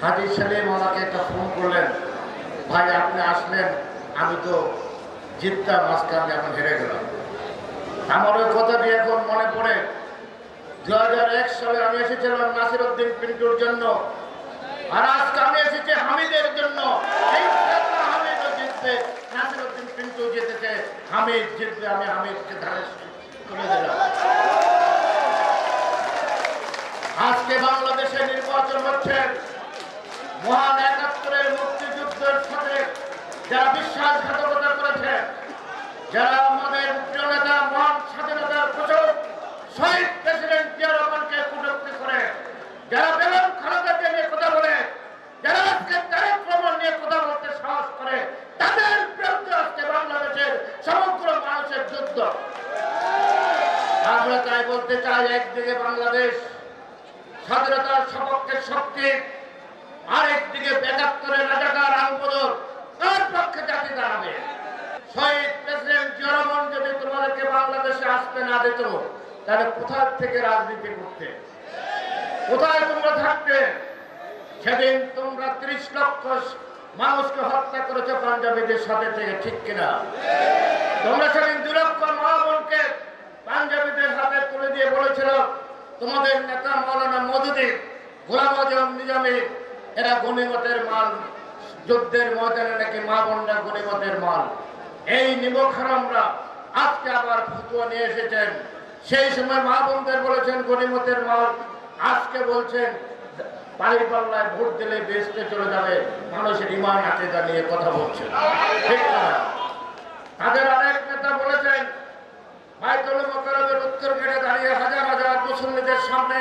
হাজি সেলিম আমাকে একটা ফোন করলেন, ভাই আপনি আসলেন, আমি তো জিততাম, আজকে আমি এখন হেরে গেলাম। আমার ওই কথাটি এখন মনে পড়ে। 2001 সালে আমি এসেছিলাম নাসিরউদ্দিন পিন্টুর জন্য, আর আজকে আমি এসেছি হামিদের জন্য। হামিদও জিতবে, নাসিরউদ্দিন পিন্টু জিতেছে, হামিদ জিতবে, আমি হামিদকে ধারে তুলে দিলাম। আজকে বাংলাদেশে নির্বাচন হচ্ছে মহান ৭১-এর মুক্তিযুদ্ধের সাথে যারা বিশ্বাসঘাতকতা করেছে, যারা আমাদের প্রিয় নেতা মহান স্বাধীনতার ঘোষক শহীদ প্রেসিডেন্ট জিয়া রহমানকে কটূক্তি করে, যারা বেগম খালেদাকে নিয়ে কথা বলে, যারা আজকে তারেক রহমান নিয়ে কথা বলতে সাহস করে, তাদের বিরুদ্ধে আজকে বাংলাদেশের সমগ্র মানুষের যুদ্ধ। আমরা তাই বলতে চাই, একদিকে বাংলাদেশ স্বাধীনতার সপক্ষের শক্তি, আরেকদিকে ৭১-এর রাজাকার আলবদর, তার পক্ষে জাতি দাঁড়াবে। শহীদ প্রেসিডেন্ট জিয়া রহমান যদি তোমাদেরকে বাংলাদেশে আসতে না দিত, তাহলে কোথায় থেকে রাজনীতি করতে, কোথায় তোমরা থাকতে? সেদিন তোমরা ৩০ লক্ষ মানুষকে হত্যা করেছো পাঞ্জাবিদের সাথে থেকে, ঠিক কিনা? তোমরা সেদিন ২ লক্ষ মা বোনকে পাঞ্জাবিদের হাতে তুলে দিয়ে বলেছিল তোমাদের নেতা মৌলানা মওদুদি, গোলাম আজম নিজামী এরা গনিমতের মাল, যুদ্ধের ময়দানে নাকি মা বোনরা গনিমতের মাল। এই নিমক হারামরা আজকে আবার ফতোয়া নিয়ে এসেছেন। সেই সময় মা বোনদের বলেছেন গনিমতের মাল, আজকে বলছেন বাড়ি পাল্লায় ভোট দিলে বেসতে চলে যাবে, মানুষের ইমান আছে জানিয়ে কথা বলছেন, ঠিক না? তাদের আরেক নেতা বলেছেন বাইতুল মুকাররমের উত্তর গেটে দাঁড়িয়ে হাজার হাজার মুসল্লিদের সামনে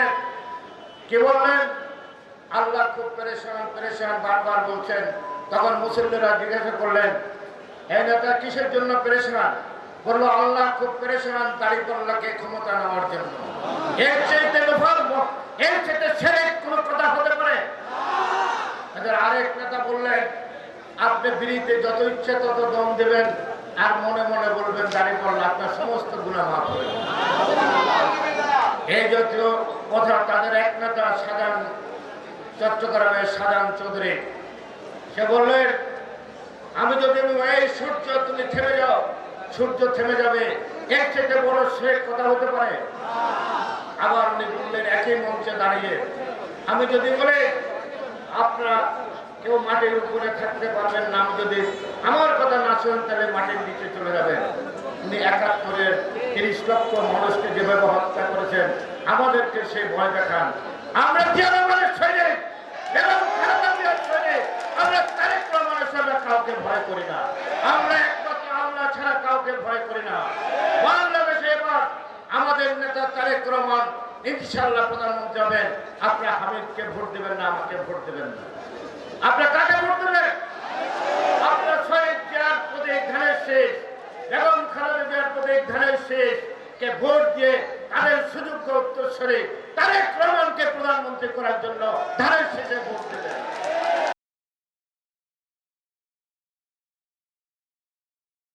কি বললেন? আল্লাহ খুব পেরেশান পেরেশান বারবার বলছেন। তখন মুসল্লিরা জিজ্ঞাসা করলেন, এই নেতা কিসের জন্য পেরেশান? বলল আল্লাহ খুব পেরেশান দাঁড়িপাল্লাকে ক্ষমতা নেওয়ার জন্য। এর চাইতে এর চাইতে শিরক কোনো কথা হতে পারে? তাদের আরেক নেতা বললেন আপনি বিড়িতে যত ইচ্ছে তত দম দেবেন আর মনে মনে বলবেন দাঁড়িপাল্লা আপনার সমস্ত গুনাহ মাফ করে দেবে। এই জাতীয় কথা তাদের এক নেতা চট্টগ্রামের শাহজাহান চৌধুরী, সে বললেন আমি যদি এই সূর্য তুমি থেমে যাও, সূর্য থেমে যাবে, এর থেকে বড় সে কথা হতে পারে? আবার উনি বললেন একই মঞ্চে দাঁড়িয়ে, আমি যদি বলে আপনারা কেউ মাটির উপরে থাকতে পারবেন না, আমি যদি আমার কথা না শুনেন তাহলে মাটির নিচে চলে যাবেন। উনি ৭১-এর ৩০ লক্ষ মানুষকে যেভাবে হত্যা করেছেন, আমাদেরকে সেই ভয় দেখান। আমরা জিয়া রহমানের সৈনিক, বেগম খালেদা জিয়ার সৈনিক, আমরা তারেক রহমানের সাথে কাউকে ভয় করি না, আমরা একমাত্র আল্লাহ ছাড়া কাউকে ভয় করি না। বাংলাদেশে এবার আমাদের নেতা তারেক রহমান ইনশাআল্লাহ প্রধানমন্ত্রী হবেন। আপনারা হামিদকে ভোট দেবেন না, আমাকে ভোট দেবেন না। আপনারা কাকে ভোট দেবেন? আপনারা শহীদ জিয়ার প্রতীক ধানের শেষ, বেগম খালেদা জিয়ার প্রতীক ধানের শেষ কে ভোট দিয়ে তাদের সুযোগ্য উত্তরসূরি তারেক রহমানকে প্রধানমন্ত্রী করার জন্য ধানের শেষে ভোট দেবেন।